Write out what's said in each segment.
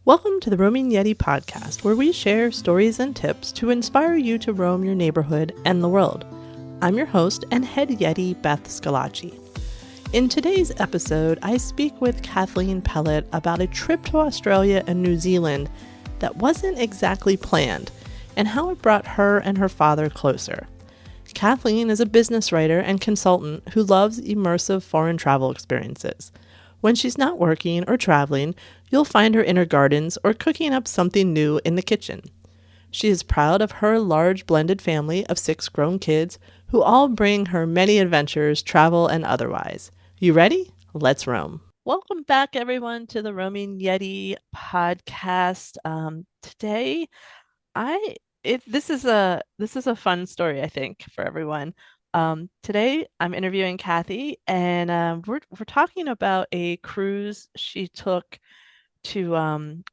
Welcome to the Roaming Yeti podcast, where we share stories and tips to inspire you to roam your neighborhood and the world. I'm your host and head Yeti, Beth Scalacci. In today's episode, I speak with Kathleen Pellet about a trip to Australia and New Zealand that wasn't exactly planned, and how it brought her and her father closer. Kathleen is a business writer and consultant who loves immersive foreign travel experiences. When she's not working or traveling, you'll find her in her gardens or cooking up something new in the kitchen. She is proud of her large blended family of 6 grown kids who all bring her many adventures, travel and otherwise. You ready? Let's roam. Welcome back, everyone, to the Roaming Yeti podcast. Today, this is a fun story, I think, for everyone. Today I'm interviewing Kathy, and we're talking about a cruise she took to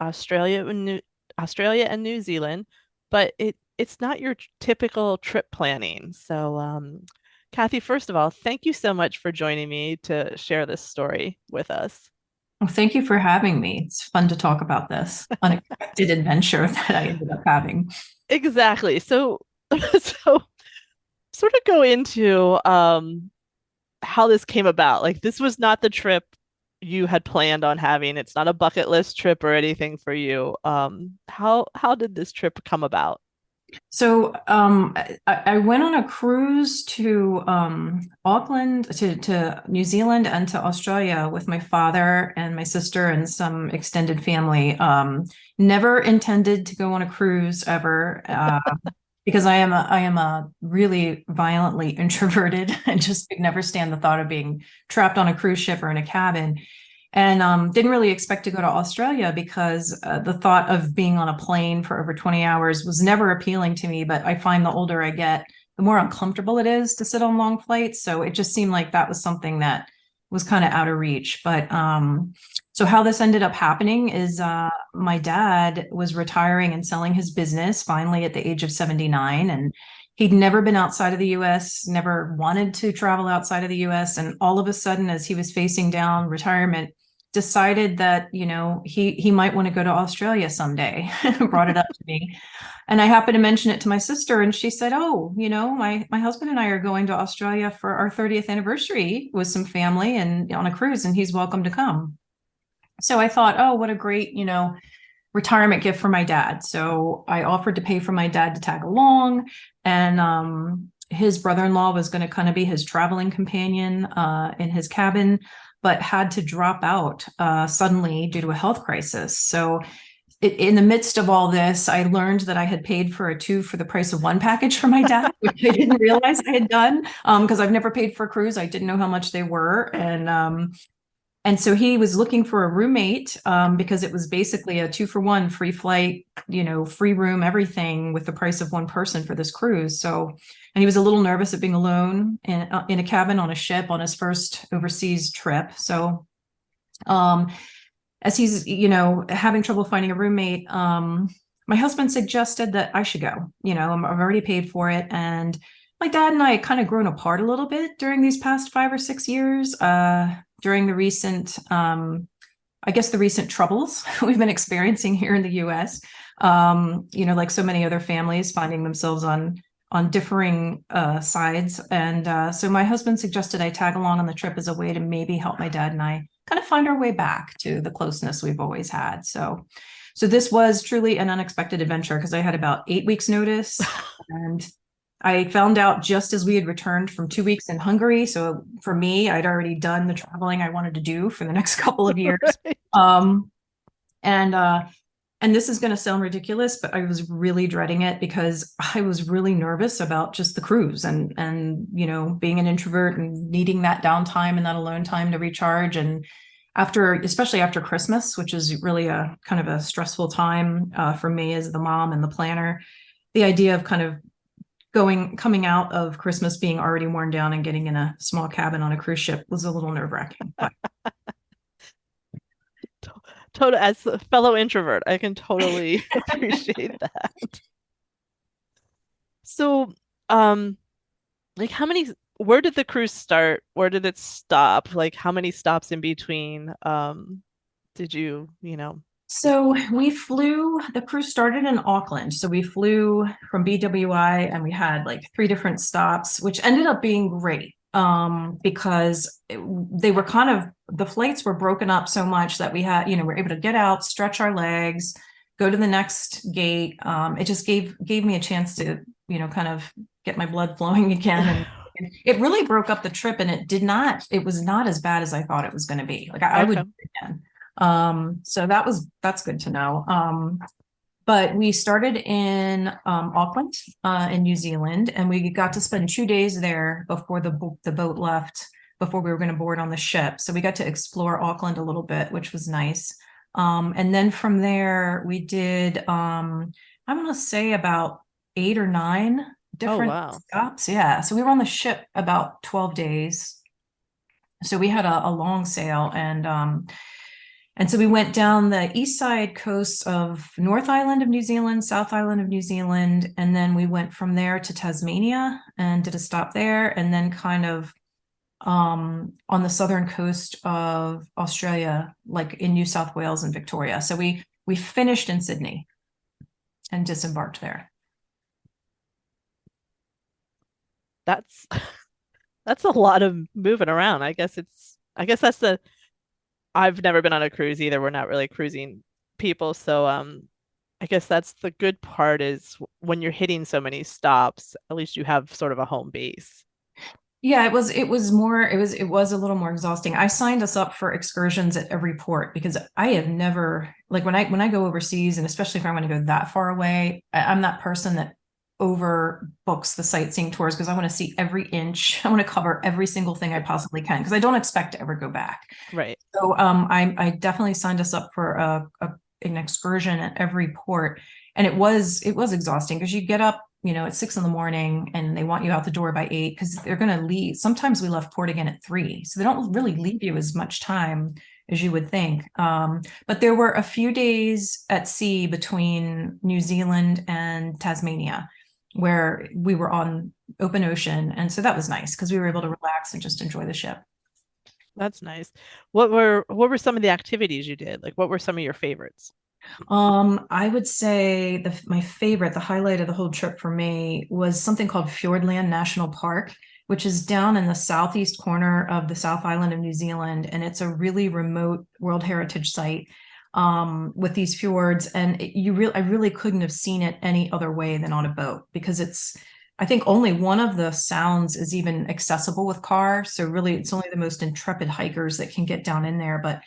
Australia and New Zealand, but it's not your typical trip planning. So, Kathy, first of all, thank you so much for joining me to share this story with us. Well, thank you for having me. It's fun to talk about this unexpected adventure that I ended up having. Exactly. So, so sort of go into how this came about. Like, this was not the trip you had planned on having. It's not a bucket list trip or anything for you. How did this trip come about? So I went on a cruise to Auckland, to New Zealand, and to Australia with my father and my sister and some extended family. Never intended to go on a cruise ever. Because I am a really violently introverted and just could never stand the thought of being trapped on a cruise ship or in a cabin. And didn't really expect to go to Australia because the thought of being on a plane for over 20 hours was never appealing to me. But I find the older I get, the more uncomfortable it is to sit on long flights. So it just seemed like that was something that was kind of out of reach. But so how this ended up happening is my dad was retiring and selling his business finally at the age of 79. And he'd never been outside of the US, never wanted to travel outside of the US. And all of a sudden, as he was facing down retirement, decided that he might want to go to Australia someday. Brought it up to me, and I happened to mention it to my sister, and she said, "Oh, my husband and I are going to Australia for our 30th anniversary with some family and on a cruise, and he's welcome to come." So I thought, "Oh, what a great retirement gift for my dad." So I offered to pay for my dad to tag along, and his brother-in-law was going to kind of be his traveling companion in his cabin, but had to drop out suddenly due to a health crisis. So in the midst of all this, I learned that I had paid for a 2 for the price of 1 package for my dad, which I didn't realize I had done because I've never paid for a cruise. I didn't know how much they were. And so he was looking for a roommate because it was basically a 2 for 1 free flight, free room, everything with the price of 1 person for this cruise. So, and he was a little nervous of being alone in a cabin on a ship on his first overseas trip. So, as he's, having trouble finding a roommate, my husband suggested that I should go. I've already paid for it. And my dad and I kind of grown apart a little bit during these past 5 or 6 years. During the recent, I guess the recent troubles we've been experiencing here in the US, like so many other families finding themselves on differing sides. And so my husband suggested I tag along on the trip as a way to maybe help my dad and I kind of find our way back to the closeness we've always had. So this was truly an unexpected adventure because I had about 8 weeks notice, and I found out just as we had returned from 2 weeks in Hungary. So for me, I'd already done the traveling I wanted to do for the next couple of years. Right. Um, and and this is going to sound ridiculous, but I was really dreading it because I was really nervous about just the cruise and being an introvert and needing that downtime and that alone time to recharge. And especially after Christmas, which is really a kind of a stressful time for me as the mom and the planner, the idea of kind of coming out of Christmas being already worn down and getting in a small cabin on a cruise ship was a little nerve-wracking. But Total, as a fellow introvert, I can totally appreciate that. So, like, where did the cruise start? Where did it stop? Like, how many stops in between did you? So the cruise started in Auckland. So we flew from BWI and we had like three different stops, which ended up being great because the flights were broken up so much that we're able to get out, stretch our legs, go to the next gate. It just gave me a chance to, kind of get my blood flowing again. And it really broke up the trip, and it was not as bad as I thought it was going to be. Like I would Okay. do it again. So that's good to know. But we started in Auckland, in New Zealand, and we got to spend 2 days there before the boat left, before we were going to board on the ship. So we got to explore Auckland a little bit, which was nice. And then from there, we did, I'm going to say about 8 or 9 Oh, different wow. stops. Yeah. So we were on the ship about 12 days. So we had a long sail, and so we went down the east side coast of North Island of New Zealand, South Island of New Zealand, and then we went from there to Tasmania and did a stop there, and then kind of on the southern coast of Australia, like in New South Wales and Victoria. So we finished in Sydney and disembarked there. That's that's a lot of moving around. I guess that's the I've never been on a cruise either. We're not really cruising people, so I guess that's the good part is when you're hitting so many stops, at least you have sort of a home base. Yeah, it was a little more exhausting. I signed us up for excursions at every port because I have never, like, when I go overseas, and especially if I want to go that far away, I'm that person that overbooks the sightseeing tours because I want to see every inch. I want to cover every single thing I possibly can because I don't expect to ever go back. Right. So I definitely signed us up for an excursion at every port, and it was exhausting because you get up, at 6 in the morning, and they want you out the door by 8 because they're going to leave. Sometimes we left port again at 3, so they don't really leave you as much time as you would think. But there were a few days at sea between New Zealand and Tasmania where we were on open ocean, and so that was nice because we were able to relax and just enjoy the ship. That's nice. What were some of the activities you did? Like what were some of your favorites? I would say my favorite, the highlight of the whole trip for me was something called Fiordland National Park, which is down in the southeast corner of the South Island of New Zealand, and it's a really remote World Heritage site with these fjords. And I really couldn't have seen it any other way than on a boat because I think only one of the sounds is even accessible with car. So really, it's only the most intrepid hikers that can get down in there. But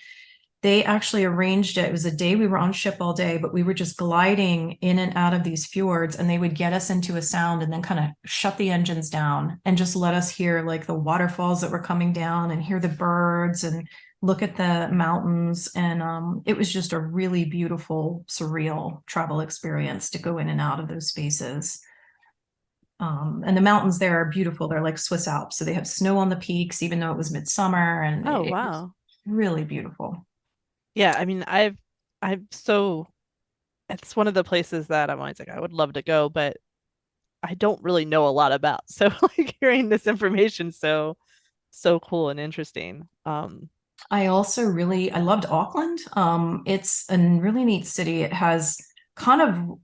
they actually arranged it. It was a day we were on ship all day, but we were just gliding in and out of these fjords, and they would get us into a sound and then kind of shut the engines down and just let us hear like the waterfalls that were coming down and hear the birds and look at the mountains. And it was just a really beautiful, surreal travel experience to go in and out of those spaces. And the mountains there are beautiful. They're like Swiss Alps. So they have snow on the peaks, even though it was midsummer, and Oh, it was wow. really beautiful. Yeah, I mean, I've so it's one of the places that I'm always like I would love to go, but I don't really know a lot about. So like hearing this information so cool and interesting. I loved Auckland. It's a really neat city. It has kind of,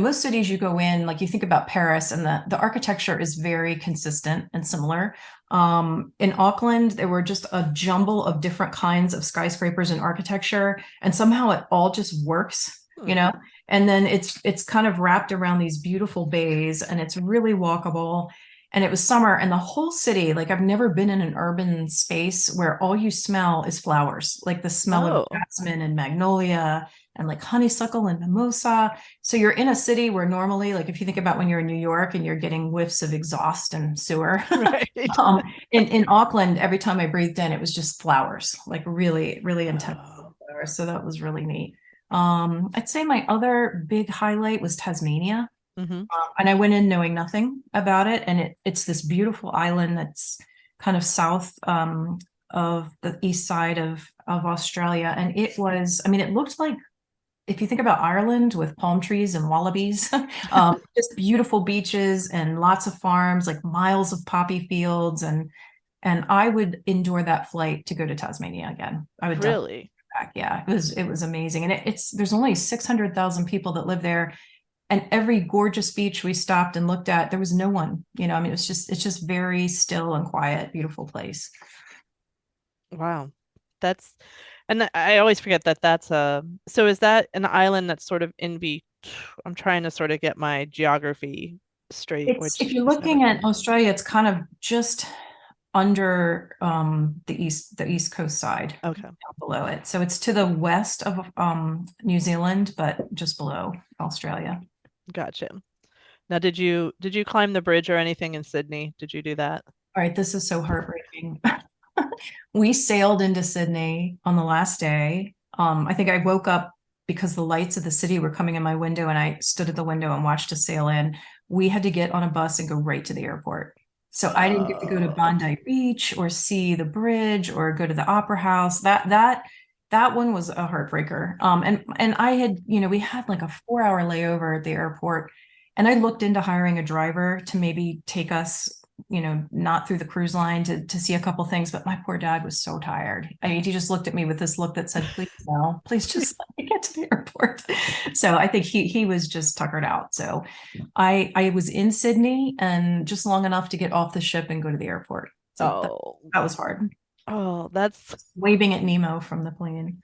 most cities you go in, like you think about Paris, and the architecture is very consistent and similar. In Auckland, there were just a jumble of different kinds of skyscrapers and architecture, and somehow it all just works, Hmm. And then it's kind of wrapped around these beautiful bays, and it's really walkable. And it was summer, and the whole city, like I've never been in an urban space where all you smell is flowers, like the smell of Oh, jasmine and magnolia and like honeysuckle and mimosa. So you're in a city where normally, like if you think about when you're in New York and you're getting whiffs of exhaust and sewer, right. in Auckland, every time I breathed in, it was just flowers, like really, really intense Oh. flowers. So that was really neat. I'd say my other big highlight was Tasmania. Hmm. And I went in knowing nothing about it. And it's this beautiful island that's kind of south of the east side of Australia. And it looked like, if you think about Ireland with palm trees and wallabies, just beautiful beaches and lots of farms, like miles of poppy fields. And I would endure that flight to go to Tasmania again. I would definitely Really? do back. Yeah, it was amazing. And there's only 600,000 people that live there. And every gorgeous beach we stopped and looked at, there was no one, I mean, it's just very still and quiet, beautiful place. Wow. That's, and I always forget that that's so is that an island that's sort of in be, I'm trying to sort of get my geography straight, If which you're is never looking at good. Australia, it's kind of just under the east coast side, Okay, down below it. So it's to the west of New Zealand, but just below Australia. gotcha. Now, did you climb the bridge or anything in Sydney? Did you do that? All right, this is so heartbreaking. We sailed into Sydney on the last day. I think I woke up because the lights of the city were coming in my window, and I stood at the window and watched us sail in. We had to get on a bus and go right to the airport. So I didn't get to go to Oh, Bondi Beach or see the bridge or go to the Opera House. That one was a heartbreaker. And I had, we had like a 4 hour layover at the airport, and I looked into hiring a driver to maybe take us, not through the cruise line to see a couple things, but my poor dad was so tired. I mean, he just looked at me with this look that said, please no, please just let me get to the airport. So I think he was just tuckered out. So I was in Sydney and just long enough to get off the ship and go to the airport. So oh, that was hard. oh, that's Waving at Nemo from the plane.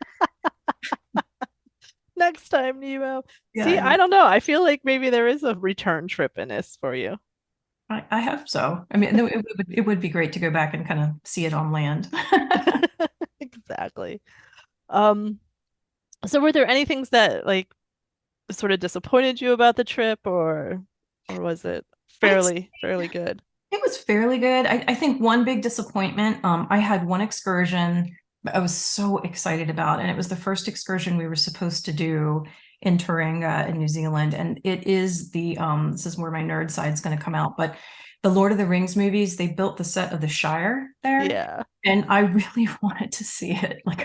next time, Nemo. See, Yeah, I don't know. I feel like maybe there is a return trip in this for you. I hope so. I mean, it would be great to go back and kind of see it on land. Exactly. Um, so were there any things that like sort of disappointed you about the trip or was it I'd fairly good? It was fairly good. I think one big disappointment, I had one excursion I was so excited about, and it was the first excursion we were supposed to do in Tauranga in New Zealand. And it is this is where my nerd side is going to come out, but the Lord of the Rings movies, they built the set of the Shire there. Yeah. And I really wanted to see it. Like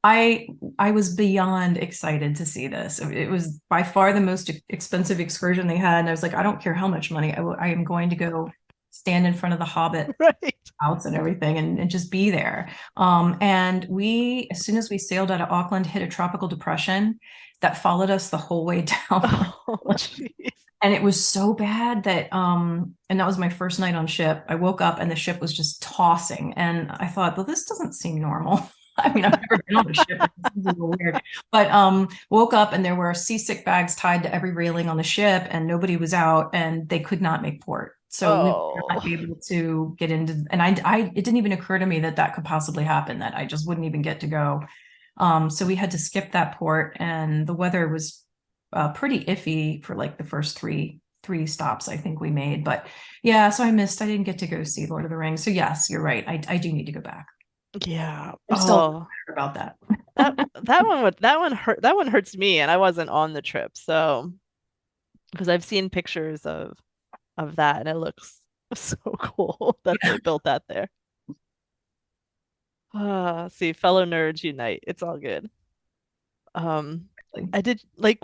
I was beyond excited to see this. It was by far the most expensive excursion they had. And I was like, I don't care how much money, I am going to go stand in front of the Hobbit Right. house and everything and just be there. And as soon as we sailed out of Auckland, hit a tropical depression that followed us the whole way down. Oh, jeez. And it was so bad that, and that was my first night on ship. I woke up and the ship was just tossing. And I thought, well, this doesn't seem normal. I mean, I've never been on a ship. This is a little weird. But woke up and there were seasick bags tied to every railing on the ship, and nobody was out, and they could not make port. So we were not Oh. able to get into, and it didn't even occur to me that that could possibly happen, that I just wouldn't even get to go. So we had to skip that port, and the weather was pretty iffy for like the first three stops I think we made. But yeah, so I didn't get to go see Lord of the Rings. So yes, you're right. I do need to go back. Yeah. I'm still Oh. about that. That one hurts me and I wasn't on the trip. So because I've seen pictures of that and it looks so cool that they built that there. See, fellow nerds unite. It's all good. Um, I did like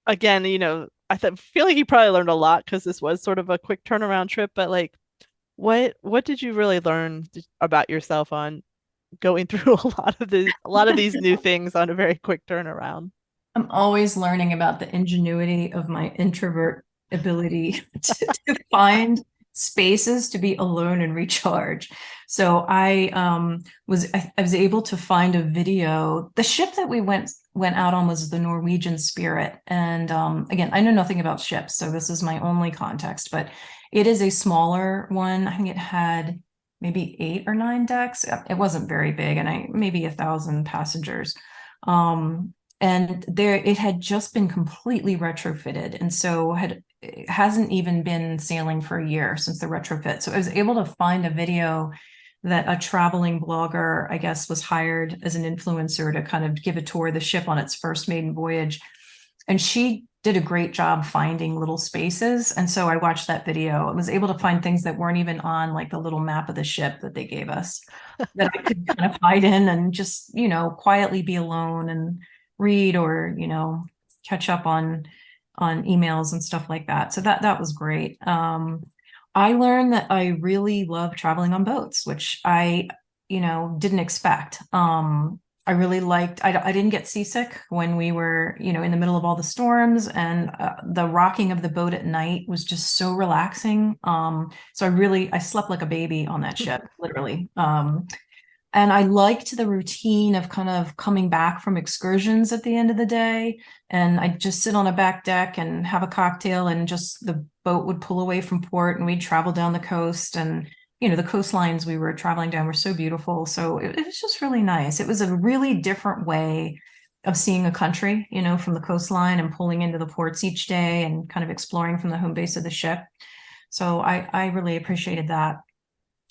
again, feel like you probably learned a lot because this was sort of a quick turnaround trip, but like what did you really learn about yourself on going through a lot of these new things on a very quick turnaround? I'm always learning about the ingenuity of my introvert ability to find spaces to be alone and recharge. So I was able to find a video. The ship that we went out on was the Norwegian Spirit. And again, I know nothing about ships, so this is my only context, but it is a smaller one. I think it had maybe 8 or 9 decks. It wasn't very big, and maybe 1,000 passengers. And there it had just been completely retrofitted, and so it hasn't even been sailing for a year since the retrofit. So I was able to find a video that a traveling blogger, I guess, was hired as an influencer to kind of give a tour of the ship on its first maiden voyage. And she did a great job finding little spaces. And so I watched that video and was able to find things that weren't even on like the little map of the ship that they gave us, that I could kind of hide in and just, quietly be alone and read, or, catch up on emails and stuff like that. So that was great. I learned that I really love traveling on boats, which I didn't expect. I really liked, I didn't get seasick when we were, in the middle of all the storms, and the rocking of the boat at night was just so relaxing. So I slept like a baby on that ship, literally. And I liked the routine of kind of coming back from excursions at the end of the day. And I'd just sit on a back deck and have a cocktail, and just the boat would pull away from port and we'd travel down the coast. And, the coastlines we were traveling down were so beautiful. So it was just really nice. It was a really different way of seeing a country, from the coastline and pulling into the ports each day and kind of exploring from the home base of the ship. So I really appreciated that.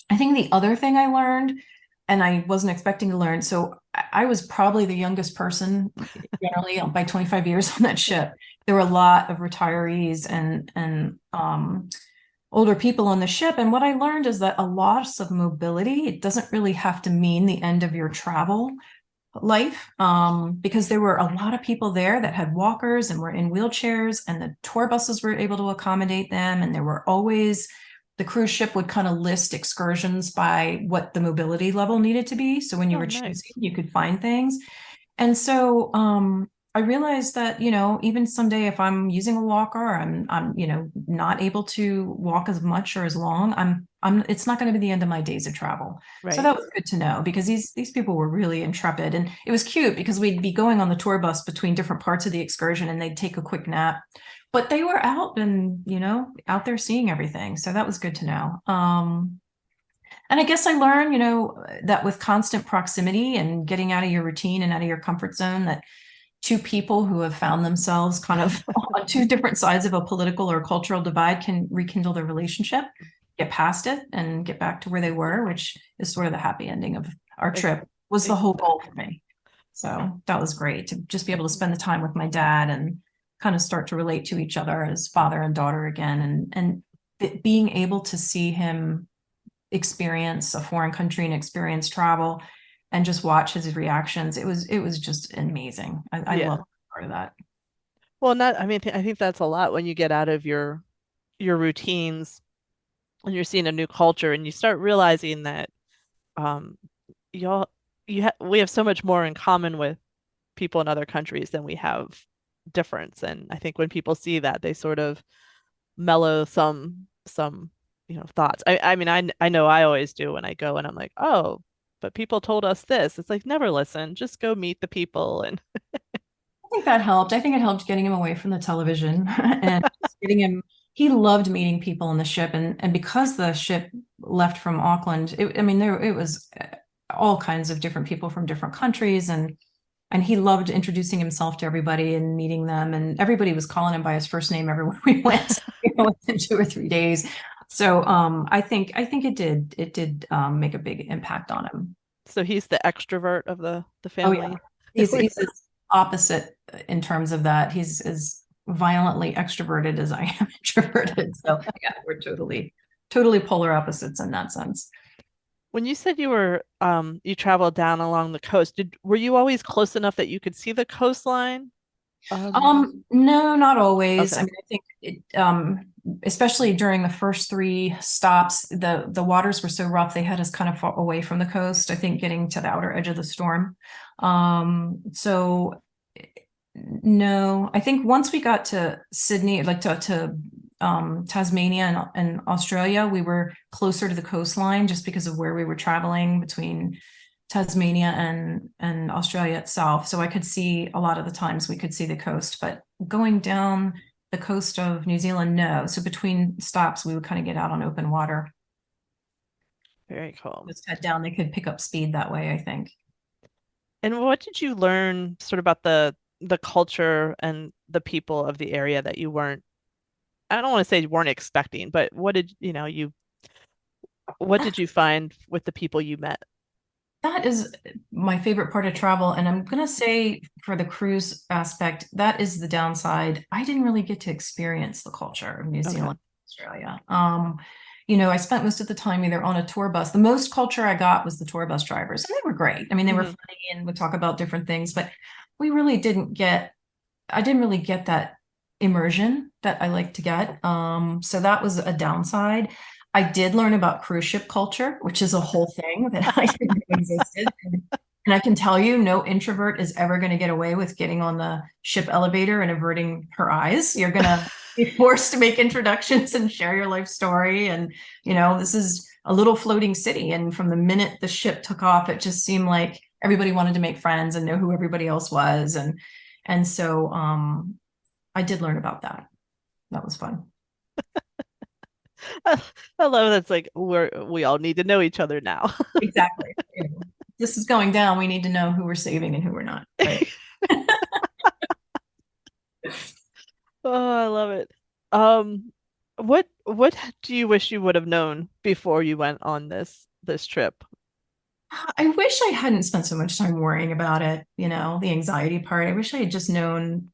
I think the other thing I learned, and I wasn't expecting to learn. So I was probably the youngest person generally by 25 years on that ship. There were a lot of retirees and older people on the ship. And what I learned is that a loss of mobility, it doesn't really have to mean the end of your travel life, because there were a lot of people there that had walkers and were in wheelchairs, and the tour buses were able to accommodate them. And there were always, the cruise ship would kind of list excursions by what the mobility level needed to be. So when you were choosing, you could find things. And so I realized that, even someday if I'm using a walker, or I'm not able to walk as much or as long, it's not going to be the end of my days of travel. Right. So that was good to know, because these people were really intrepid. And it was cute because we'd be going on the tour bus between different parts of the excursion, and they'd take a quick nap. But they were out and, out there seeing everything. So that was good to know. And I guess I learned, that with constant proximity and getting out of your routine and out of your comfort zone, that two people who have found themselves kind of on two different sides of a political or cultural divide can rekindle their relationship, get past it, and get back to where they were, which is sort of the happy ending of our trip, was the whole goal for me. So that was great to just be able to spend the time with my dad and kind of start to relate to each other as father and daughter again, and being able to see him experience a foreign country and experience travel and just watch his reactions. It was just amazing. I love part of that. Well, I think that's a lot when you get out of your routines and you're seeing a new culture, and you start realizing that we have so much more in common with people in other countries than we have difference. And I think when people see that, they sort of mellow some thoughts. I know I always do when I go and I'm like, oh, but people told us this. It's like, never listen, just go meet the people. And I think that helped. I think it helped getting him away from the television and getting him. He loved meeting people on the ship, and because the ship left from Auckland, it was all kinds of different people from different countries, and he loved introducing himself to everybody and meeting them, and everybody was calling him by his first name everywhere we went, within 2 or 3 days. So I think it did make a big impact on him. So he's the extrovert of the family. Oh, yeah. He's opposite in terms of that. He's as violently extroverted as I am introverted. So yeah, we're totally polar opposites in that sense. When you said you traveled down along the coast, were you always close enough that you could see the coastline? No, not always. Okay. I think especially during the first 3 stops, the waters were so rough, they had us kind of far away from the coast, I think, getting to the outer edge of the storm. So no, I think once we got to Sydney, like to Tasmania and Australia, we were closer to the coastline just because of where we were traveling between Tasmania and Australia itself. So I could see, a lot of the times we could see the coast, but going down the coast of New Zealand, no. So between stops, we would kind of get out on open water. Very cool. Just head down, they could pick up speed that way, I think. And what did you learn sort of about the culture and the people of the area that you weren't, I don't want to say you weren't expecting, but what did you find with the people you met? That is my favorite part of travel. And I'm going to say, for the cruise aspect, that is the downside. I didn't really get to experience the culture of New Zealand, Australia. I spent most of the time either on a tour bus. The most culture I got was the tour bus drivers, and they were great. They were funny and would talk about different things, but I didn't really get that immersion that I like to get. So that was a downside. I did learn about cruise ship culture, which is a whole thing that I didn't know existed. And I can tell you, no introvert is ever going to get away with getting on the ship elevator and averting her eyes. You're going to be forced to make introductions and share your life story. And, this is a little floating city. And from the minute the ship took off, it just seemed like everybody wanted to make friends and know who everybody else was. And so I did learn about that. That was fun. I love that's like we all need to know each other now. Exactly. This is going down. We need to know who we're saving and who we're not. Right. Oh, I love it. Um, what do you wish you would have known before you went on this trip? I wish I hadn't spent so much time worrying about it, the anxiety part. I wish I had just known,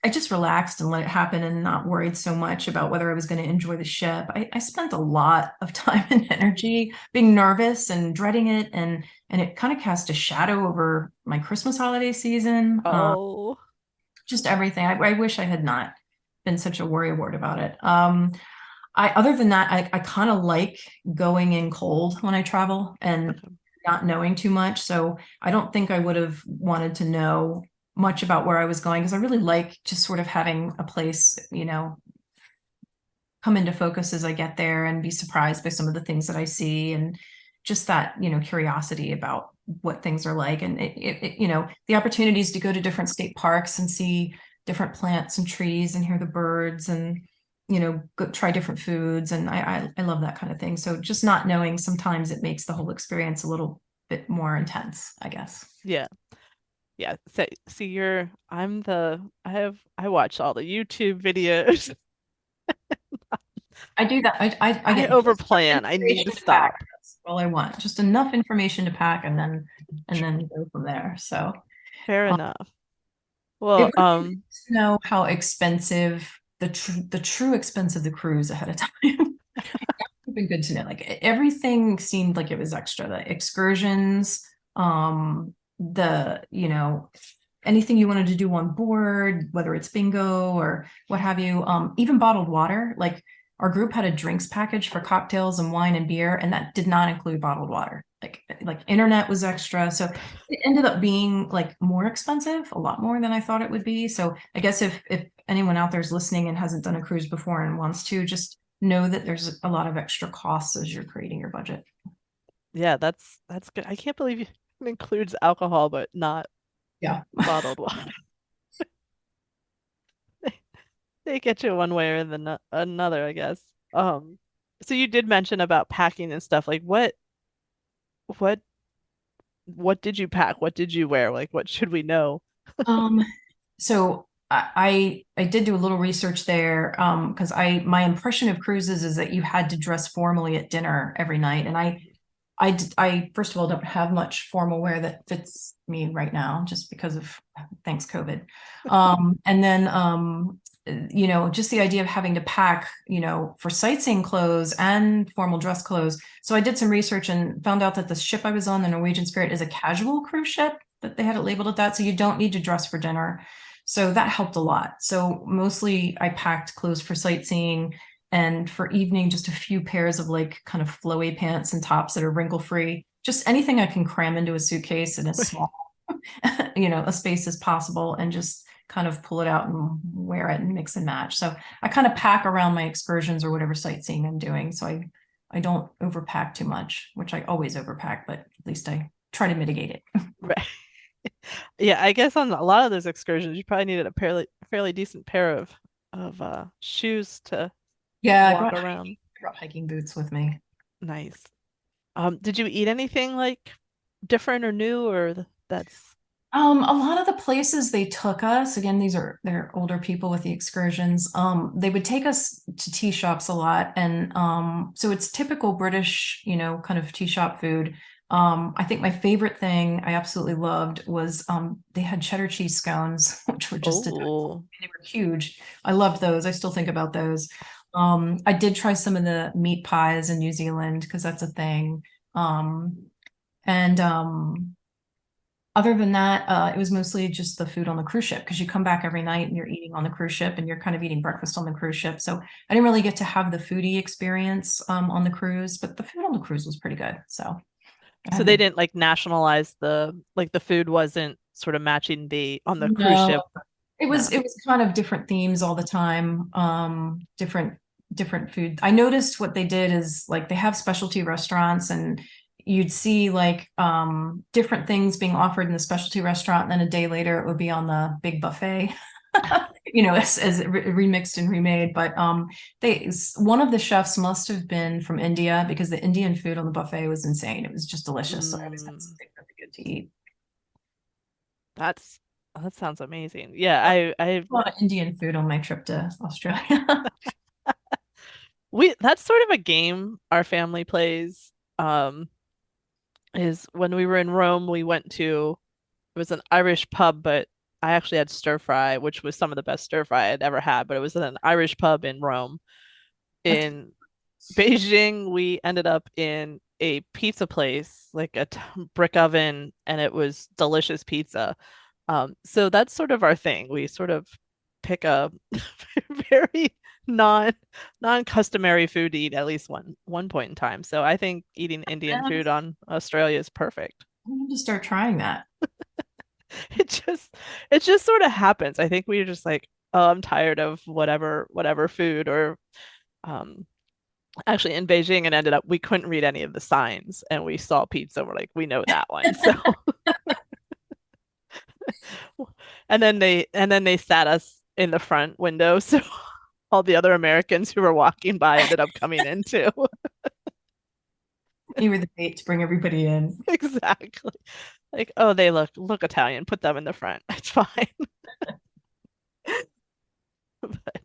I just relaxed and let it happen and not worried so much about whether I was going to enjoy the ship. I spent a lot of time and energy being nervous and dreading it, and it kind of cast a shadow over my Christmas holiday season. Oh, Just everything. I wish I had not been such a worrywart about it. Other than that, I kind of like going in cold when I travel and okay. not knowing too much. So I don't think I would have wanted to know much about where I was going, because I really like just sort of having a place, come into focus as I get there and be surprised by some of the things that I see, and just that, curiosity about what things are like. And the opportunities to go to different state parks and see different plants and trees and hear the birds, and go try different foods. And I love that kind of thing. So just not knowing, sometimes it makes the whole experience a little bit more intense, I guess. Yeah. Yeah. So, see, I watch all the YouTube videos. I do that. I I get just enough overplan. I need to information to pack. stop. That's all I want. Just enough information to pack, and then go from there. So Fair um, enough. it Well, would be nice to know how expensive the true expense of the cruise ahead of time. It's been good to know. Like everything seemed like it was extra. The excursions, the anything you wanted to do on board, whether it's bingo or what have you, even bottled water. Like our group had a drinks package for cocktails and wine and beer, and that did not include bottled water. Like internet was extra. So it ended up being like more expensive, a lot more than I thought it would be. So I guess if anyone out there is listening and hasn't done a cruise before and wants to, just know that there's a lot of extra costs as you're creating your budget. yeah, that's good. I can't believe it includes alcohol, but not Yeah. bottled water. They get you one way or another, I guess. So you did mention about packing and stuff. Like what what did you pack? What did you wear? Like what should we know? Um, so I did do a little research there, because my impression of cruises is that you had to dress formally at dinner every night, and I first of all don't have much formal wear that fits me right now, just because of, thanks COVID. And then just the idea of having to pack, for sightseeing clothes and formal dress clothes. So I did some research and found out that the ship I was on, the Norwegian Spirit, is a casual cruise ship, that they had it labeled at that. So you don't need to dress for dinner. So that helped a lot. So mostly I packed clothes for sightseeing, and for evening, just a few pairs of like kind of flowy pants and tops that are wrinkle free. Just anything I can cram into a suitcase in as small, a space as possible, and just kind of pull it out and wear it and mix and match. So I kind of pack around my excursions or whatever sightseeing I'm doing. So I don't overpack too much, which I always overpack, but at least I try to mitigate it. Right. Yeah, I guess on a lot of those excursions, you probably needed a fairly decent pair of shoes to Yeah, walk around. I brought hiking boots with me. Nice. Did you eat anything like different or new or that's A lot of the places they took us, again, they're older people with the excursions. They would take us to tea shops a lot, and so it's typical British, kind of tea shop food. I think my favorite thing I absolutely loved was they had cheddar cheese scones, which were just oh, they were huge. I loved those. I still think about those. I did try some of the meat pies in New Zealand, because that's a thing. And other than that, it was mostly just the food on the cruise ship, because you come back every night and you're eating on the cruise ship, and you're kind of eating breakfast on the cruise ship. So I didn't really get to have the foodie experience on the cruise, but the food on the cruise was pretty good. So I So had they no, didn't like nationalize the food wasn't sort of matching the on the cruise no, ship. No. it was kind of different themes all the time. Different food. I noticed what they did is like they have specialty restaurants and you'd see like different things being offered in the specialty restaurant, and then a day later it would be on the big buffet. As remixed and remade. But one of the chefs must have been from India because the Indian food on the buffet was insane. It was just delicious. So I always had Mm, something really good to eat. that's that sounds amazing. Yeah, I A lot of Indian food on my trip to Australia. we that's sort of a game our family plays. Um, is when we were in Rome, we went to it was an Irish pub, but I actually had stir fry, which was some of the best stir fry I'd ever had, but it was in an Irish pub in Rome. That's In Beijing, we ended up in a pizza place, like a brick oven, and it was delicious pizza. So that's sort of our thing. We sort of pick a very non non-customary food to eat at least one point in time. So I think eating Indian food I on Australia is perfect. need to start trying that. It just it just sort of happens. I think we are just like, oh, I'm tired of whatever food or um actually in Beijing and ended up we couldn't read any of the signs and we saw pizza. We're like, we know that one. So and then they sat us in the front window. So all the other Americans who were walking by ended up coming in too. You were the bait to bring everybody in. Exactly. Like, oh, they look Italian. Put them in the front. It's fine. But,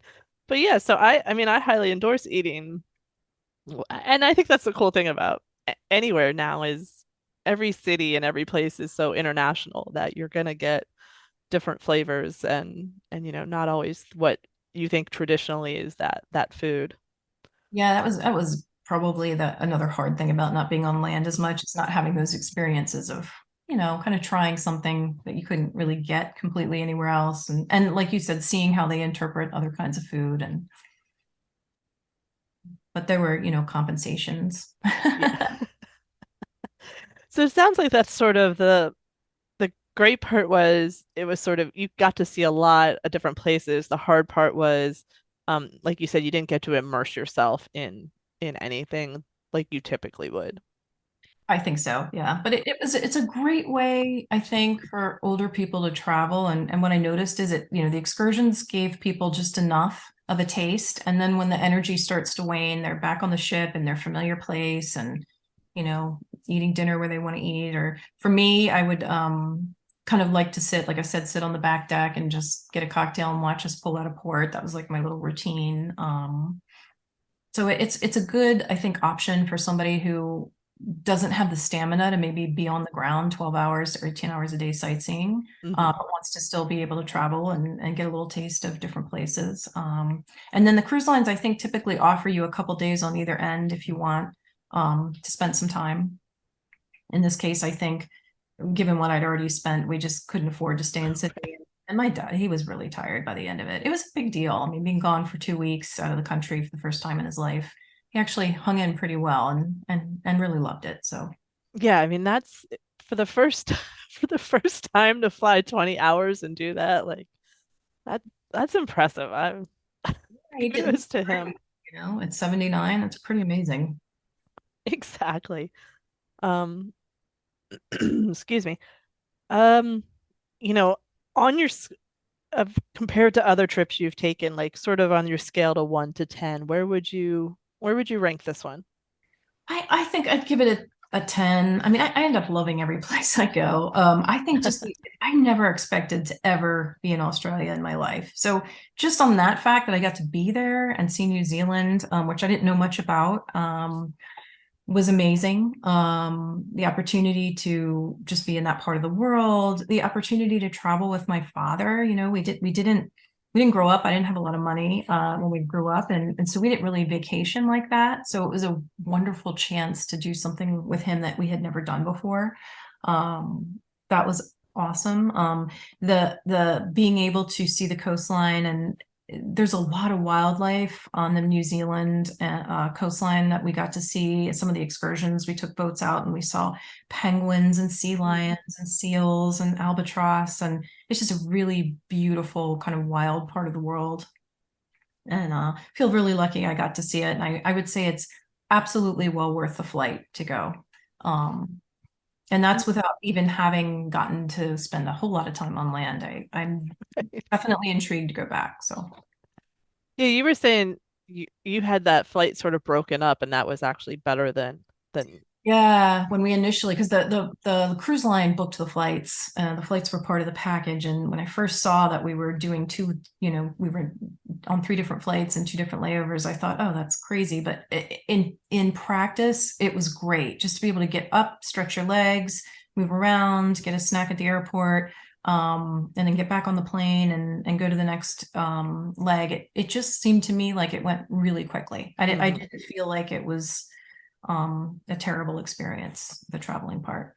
but yeah, so I mean I highly endorse eating. And I think that's the cool thing about anywhere now is every city and every place is so international that you're gonna get different flavors and not always what you think traditionally is that food. Yeah, that was probably the another hard thing about not being on land as much. It's not having those experiences of, kind of trying something that you couldn't really get completely anywhere else. And like you said, seeing how they interpret other kinds of food but there were, compensations. Yeah. So it sounds like that's sort of the great part was it was sort of you got to see a lot of different places. The hard part was like you said you didn't get to immerse yourself in anything like you typically would. I think so, yeah. But it's a great way, I think, for older people to travel. And what I noticed is the excursions gave people just enough of a taste. And then when the energy starts to wane, they're back on the ship in their familiar place and, you know, eating dinner where they want to eat. Or for me, I would kind of like to sit, like I said, sit on the back deck and just get a cocktail and watch us pull out a port. That was like my little routine. So it's a good, I think, option for somebody who doesn't have the stamina to maybe be on the ground 12 hours or 10 hours a day sightseeing, Hmm. but wants to still be able to travel and get a little taste of different places. And then the cruise lines, I think, typically offer you a couple days on either end if you want to spend some time. In this case, I think, given what I'd already spent, we just couldn't afford to stay in Sydney. And my dad, he was really tired by the end of it. It was a big deal. I mean, being gone for 2 weeks out of the country for the first time in his life, he actually hung in pretty well and really loved it. So Yeah, I mean that's for the first for the first time to fly 20 hours and do that, like that that's impressive. I'm he didn't, kudos to him. at 79, that's pretty amazing. Exactly. Um, excuse me. Um, you know, on your of compared to other trips you've taken, like sort of on your scale to 1 to 10, where would you rank this one? I think I'd give it a 10. I mean, I end up loving every place I go. I think I never expected to ever be in Australia in my life. So just on that fact that I got to be there and see New Zealand, which I didn't know much about, was amazing. The opportunity to just be in that part of the world, the opportunity to travel with my father. We didn't grow up. I didn't have a lot of money when we grew up, and so we didn't really vacation like that. So it was a wonderful chance to do something with him that we had never done before. That was awesome. The being able to see the coastline and there's a lot of wildlife on the New Zealand coastline that we got to see. Some of the excursions, we took boats out and we saw penguins and sea lions and seals and albatross. And it's just a really beautiful kind of wild part of the world. And feel really lucky I got to see it. And I would say it's absolutely well worth the flight to go. And that's without even having gotten to spend a whole lot of time on land. I'm definitely intrigued to go back. So Yeah, you were saying you had that flight sort of broken up, and that was actually better than yeah, when we initially, because the cruise line booked the flights were part of the package. And when I first saw that we were doing two, we were on three different flights and two different layovers, I thought, oh, that's crazy. But in practice, it was great just to be able to get up, stretch your legs, move around, get a snack at the airport, and then get back on the plane and go to the next leg. It just seemed to me like it went really quickly. I didn't feel like it was a terrible experience, the traveling part.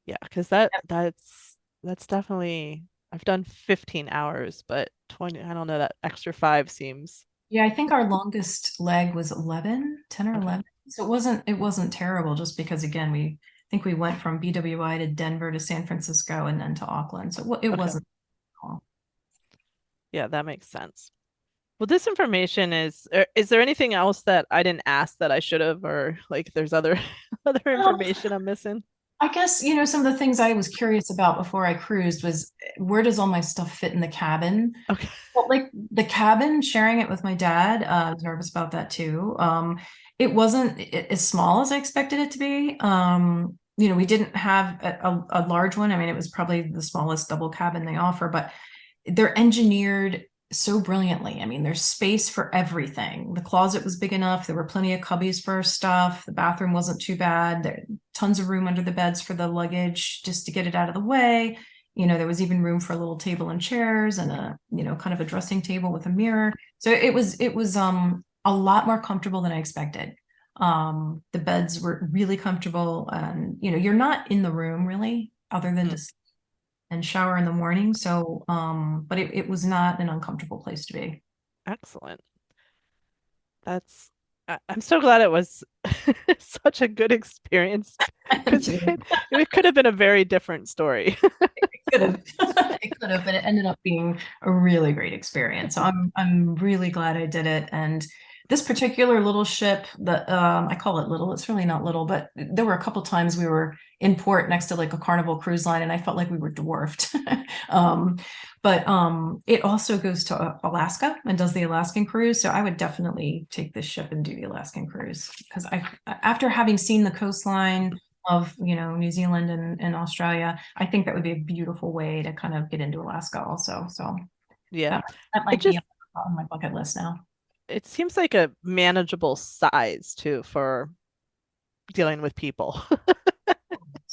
Yeah, because that's definitely I've done 15 hours, but 20, I don't know, that extra five seems Yeah, I think our longest leg was 10 or okay. 11. So it wasn't terrible just because again, I think we went from BWI to Denver to San Francisco and then to Auckland. So it Okay. wasn't long. Yeah, that makes sense. Well, this information is there anything else that I didn't ask that I should have, or like there's other other Um, information I'm missing? I guess, some of the things I was curious about before I cruised was where does all my stuff fit in the cabin? Okay. Well, like the cabin, sharing it with my dad, I was nervous about that too. It wasn't as small as I expected it to be. We didn't have a large one. I mean, it was probably the smallest double cabin they offer, but they're engineered so brilliantly. I mean, there's space for everything. The closet was big enough. There were plenty of cubbies for our stuff. The bathroom wasn't too bad. There tons of room under the beds for the luggage just to get it out of the way. There was even room for a little table and chairs and a, kind of a dressing table with a mirror. So it was a lot more comfortable than I expected. The beds were really comfortable and you're not in the room really other than Mm, just and shower in the morning. So but it was not an uncomfortable place to be. excellent. That's I'm so glad it was such a good experience because it could have been a very different story. Could have it could have, but it ended up being a really great experience. So I'm really glad I did it. And this particular little ship that I call it little, it's really not little, but there were a couple times we were in port next to like a Carnival cruise line and I felt like we were dwarfed. um, but it also goes to Alaska and does the Alaskan cruise. So I would definitely take this ship and do the Alaskan cruise because after having seen the coastline of New Zealand and Australia, I think that would be a beautiful way to kind of get into Alaska also. So Yeah. that It might be just on my bucket list now. it seems like a manageable size too for dealing with people.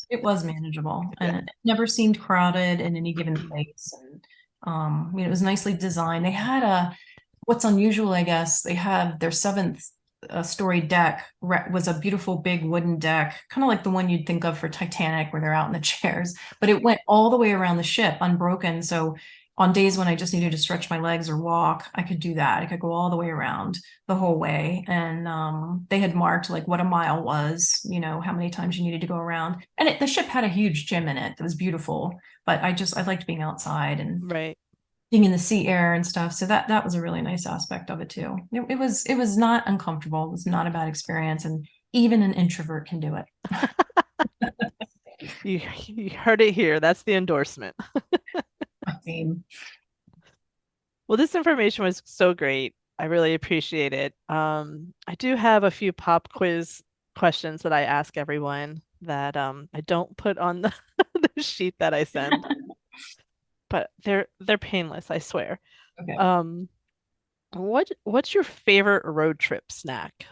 It was manageable Yeah. and it never seemed crowded in any given place. And it was nicely designed. They had what's unusual, I guess, they had their seventh story deck was a beautiful big wooden deck, kind of like the one you'd think of for Titanic, where they're out in the chairs, but it went all the way around the ship unbroken. So on days when I just needed to stretch my legs or walk, I could do that. I could go all the way around the whole way. And they had marked like what a mile was, how many times you needed to go around. And the ship had a huge gym in it that was beautiful. But I liked being outside and Right. being in the sea air and stuff. So that was a really nice aspect of it too. It was not uncomfortable. It was not a bad experience, and even an introvert can do it. You heard it here. That's the endorsement. Same. Well, this information was so great. I really appreciate it. I do have a few pop quiz questions that I ask everyone that I don't put on the, the sheet that I send, but they're painless, I swear. Okay. Um, what's your favorite road trip snack?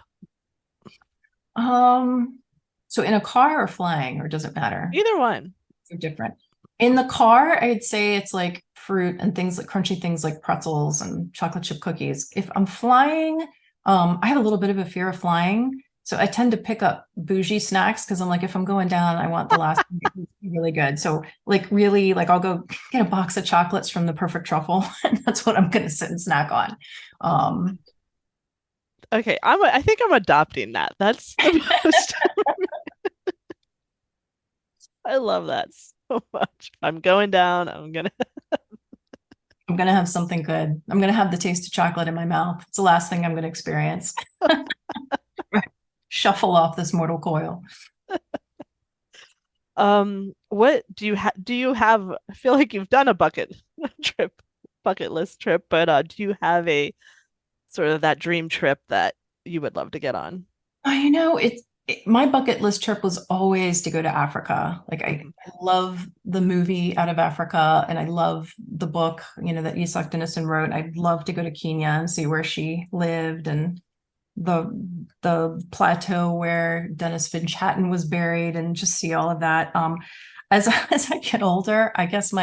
Um, so in a car or flying, or does it matter? Either one. They're different. In the car, I'd say it's like fruit and things like crunchy things like pretzels and chocolate chip cookies. If I'm flying, I have a little bit of a fear of flying. So I tend to pick up bougie snacks because I'm like, if I'm going down, I want the last thing to be really good. So like really, like I'll go get a box of chocolates from the Perfect Truffle, and that's what I'm gonna sit and snack on. Um, Okay, I think I'm adopting that. That's the most I love that so much. I'm going down. I'm gonna I'm gonna have something good. I'm gonna have the taste of chocolate in my mouth. It's the last thing I'm gonna experience. Shuffle off this mortal coil. what do you have I feel like you've done a trip bucket list trip, but do you have a sort of that dream trip that you would love to get on? Oh, my bucket list trip was always to go to Africa. Like Mhm. I love the movie Out of Africa and I love the book, that Isak Dinesen wrote. I'd love to go to Kenya and see where she lived and the the plateau where Dennis Finch Hatton was buried and just see all of that. As as I get older, I guess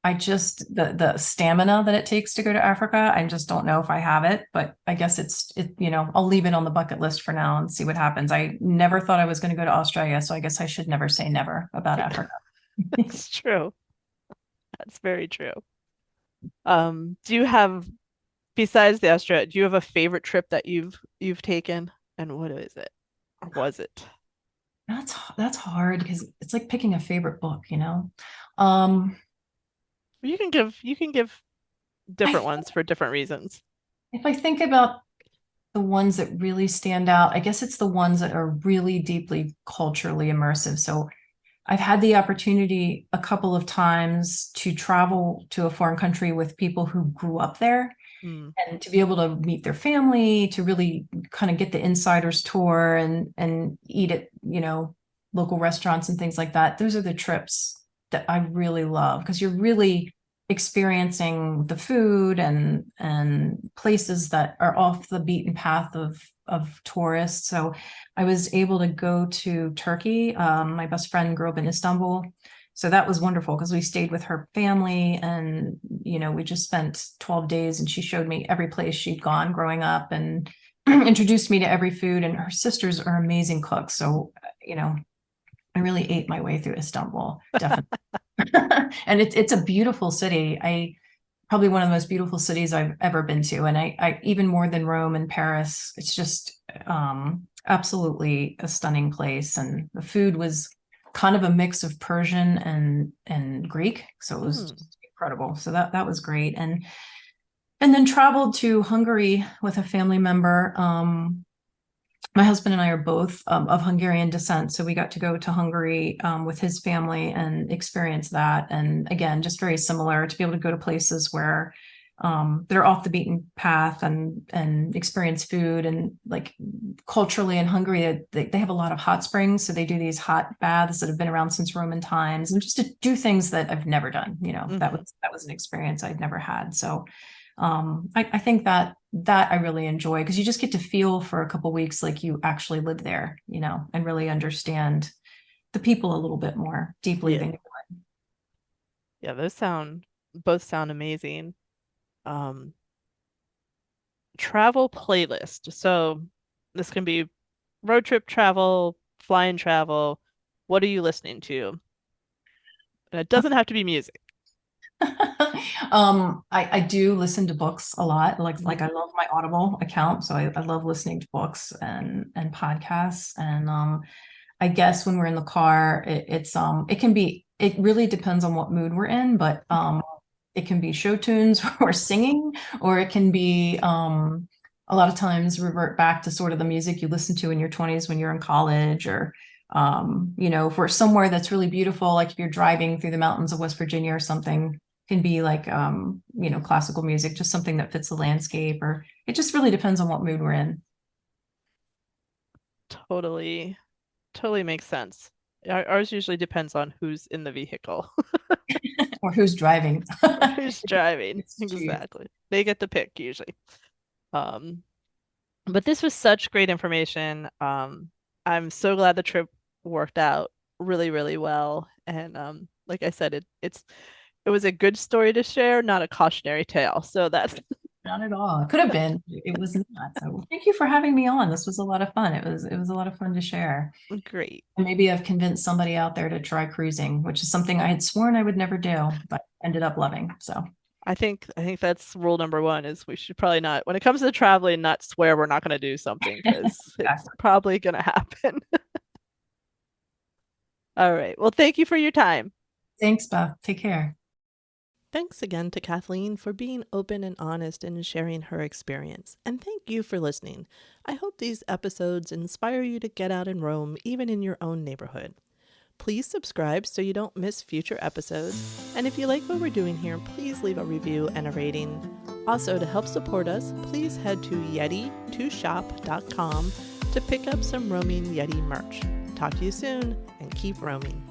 I just the stamina that it takes to go to Africa, I just don't know if I have it, but I guess I'll leave it on the bucket list for now and see what happens. I never thought I was going to go to Australia, so I guess I should never say never about Africa. That's true. That's very true. Do you have besides the Australia, do you have a favorite trip that you've taken? And what is it? Or was it? That's hard because it's like picking a favorite book. Um, You can give I different ones for different reasons. if I think about the ones that really stand out, I guess it's the ones that are really deeply culturally immersive. So I've had the opportunity a couple of times to travel to a foreign country with people who grew up there Mm. and to be able to meet their family, to really kind of get the insider's tour and eat at, local restaurants and things like that. Those are the trips that I really love because you're really experiencing the food and places that are off the beaten path of tourists. So I was able to go to Turkey. My best friend grew up in Istanbul. So that was wonderful because we stayed with her family and, we just spent 12 days and she showed me every place she'd gone growing up and introduced me to every food. And her sisters are amazing cooks. So, I really ate my way through Istanbul, definitely. And it's a beautiful city. I probably one of the most beautiful cities I've ever been to. And I even more than Rome and Paris, it's just absolutely a stunning place. And the food was kind of a mix of Persian and Greek. So it was Mm. just incredible. So that was great. And then traveled to Hungary with a family member. My husband and I are both of Hungarian descent, so we got to go to Hungary with his family and experience that. And again, just very similar to be able to go to places where they're off the beaten path and experience food and like culturally in Hungary they have a lot of hot springs, so they do these hot baths that have been around since Roman times, and just to do things that I've never done. Hmm. That was an experience I'd never had. So I think that I really enjoy because you just get to feel for a couple weeks like you actually live there, and really understand the people a little bit more deeply Yeah. than Yeah, those sound both sound amazing. Um, Travel playlist. So this can be road trip travel, flying travel. What are you listening to? And it doesn't have to be music. I do listen to books a lot. Like Mhm. I love my Audible account, so I love listening to books and podcasts. And I guess when we're in the car, it really depends on what mood we're in, but it can be show tunes or singing, or it can be a lot of times revert back to sort of the music you listened to in your 20s when you're in college, or if we're somewhere that's really beautiful, like if you're driving through the mountains of West Virginia or something, can be like classical music, just something that fits the landscape, or it just really depends on what mood we're in. Totally, totally makes sense. Ours usually depends on who's in the vehicle Or who's driving. or who's driving. It's choose. Exactly. They get to pick usually. Um, but this was such great information. I'm so glad the trip worked out really, really well. And like I said, it was a good story to share, not a cautionary tale. So that's Not at all. It could have been. It was not. So thank you for having me on. This was a lot of fun. It was a lot of fun to share. Great. And maybe I've convinced somebody out there to try cruising, which is something I had sworn I would never do, but ended up loving. So I think that's rule number one is we should probably not, when it comes to traveling, not swear we're not going to do something because it's probably going to happen. All right. Well, thank you for your time. Thanks, Beth. Take care. Thanks again to Kathleen for being open and honest in sharing her experience. And thank you for listening. I hope these episodes inspire you to get out and roam, even in your own neighborhood. Please subscribe so you don't miss future episodes. And if you like what we're doing here, please leave a review and a rating. Also, to help support us, please head to yeti2shop.com to pick up some roaming Yeti merch. Talk to you soon and keep roaming.